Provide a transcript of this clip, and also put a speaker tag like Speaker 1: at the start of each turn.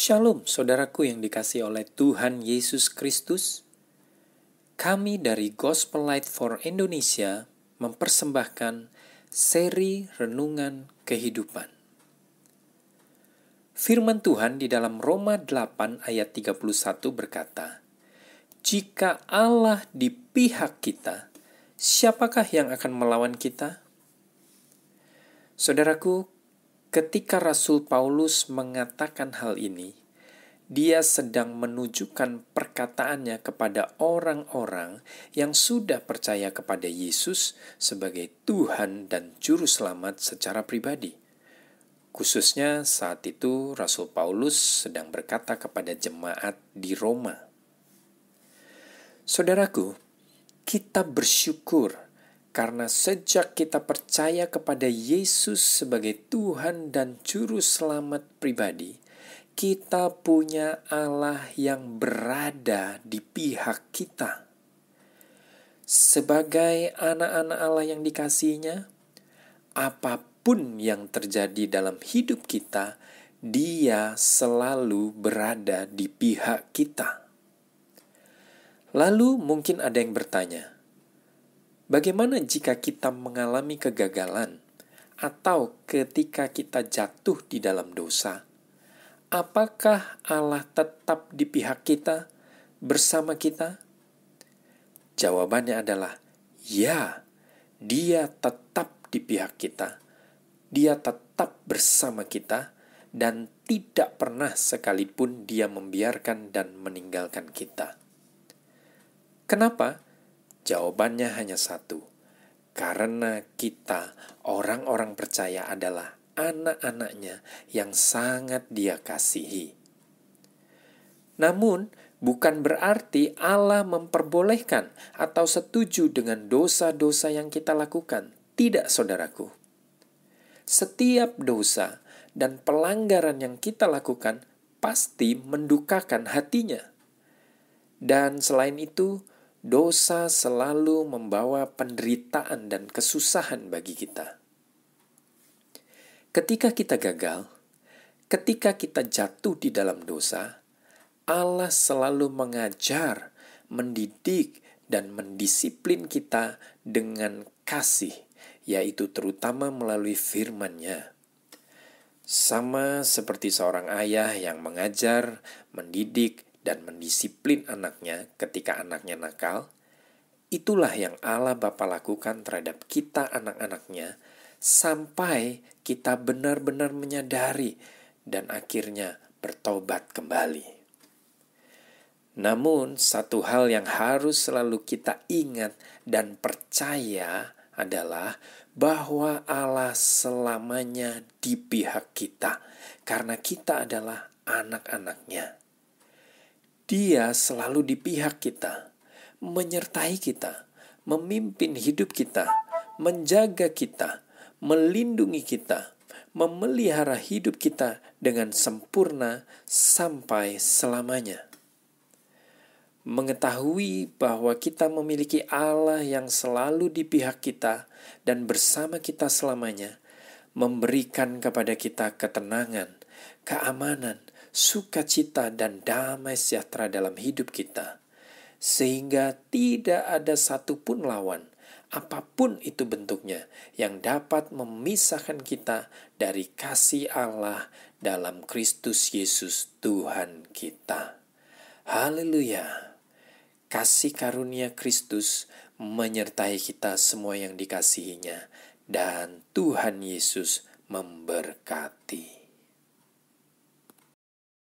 Speaker 1: Shalom saudaraku yang dikasihi oleh Tuhan Yesus Kristus. Kami dari Gospel Light for Indonesia mempersembahkan seri Renungan Kehidupan. Firman Tuhan di dalam Roma 8 ayat 31 berkata, "Jika Allah di pihak kita, siapakah yang akan melawan kita?" Saudaraku, ketika Rasul Paulus mengatakan hal ini, dia sedang menunjukkan perkataannya kepada orang-orang yang sudah percaya kepada Yesus sebagai Tuhan dan Juru Selamat secara pribadi. Khususnya saat itu Rasul Paulus sedang berkata kepada jemaat di Roma. Saudaraku, kita bersyukur karena sejak kita percaya kepada Yesus sebagai Tuhan dan Juru Selamat pribadi, kita punya Allah yang berada di pihak kita. Sebagai anak-anak Allah yang dikasihinya, apapun yang terjadi dalam hidup kita, Dia selalu berada di pihak kita. Lalu mungkin ada yang bertanya, bagaimana jika kita mengalami kegagalan atau ketika kita jatuh di dalam dosa? Apakah Allah tetap di pihak kita, bersama kita? Jawabannya adalah ya, Dia tetap di pihak kita. Dia tetap bersama kita dan tidak pernah sekalipun Dia membiarkan dan meninggalkan kita. Kenapa? Jawabannya hanya satu, karena kita orang-orang percaya adalah anak-anaknya yang sangat Dia kasihi. Namun, bukan berarti Allah memperbolehkan atau setuju dengan dosa-dosa yang kita lakukan. Tidak, saudaraku. Setiap dosa dan pelanggaran yang kita lakukan pasti mendukakan hatinya. Dan selain itu, dosa selalu membawa penderitaan dan kesusahan bagi kita. Ketika kita gagal, ketika kita jatuh di dalam dosa, Allah selalu mengajar, mendidik, dan mendisiplin kita dengan kasih, yaitu terutama melalui firman-Nya. Sama seperti seorang ayah yang mengajar, mendidik, dan mendisiplin anaknya ketika anaknya nakal, itulah yang Allah Bapa lakukan terhadap kita anak-anaknya sampai kita benar-benar menyadari dan akhirnya bertobat kembali. Namun satu hal yang harus selalu kita ingat dan percaya adalah bahwa Allah selamanya di pihak kita karena kita adalah anak-anaknya. Dia selalu di pihak kita, menyertai kita, memimpin hidup kita, menjaga kita, melindungi kita, memelihara hidup kita dengan sempurna sampai selamanya. Mengetahui bahwa kita memiliki Allah yang selalu di pihak kita dan bersama kita selamanya, memberikan kepada kita ketenangan, keamanan, sukacita dan damai sejahtera dalam hidup kita, sehingga tidak ada satupun lawan, apapun itu bentuknya, yang dapat memisahkan kita dari kasih Allah dalam Kristus Yesus Tuhan kita. Haleluya! Kasih karunia Kristus menyertai kita semua yang dikasihinya, dan Tuhan Yesus memberkati.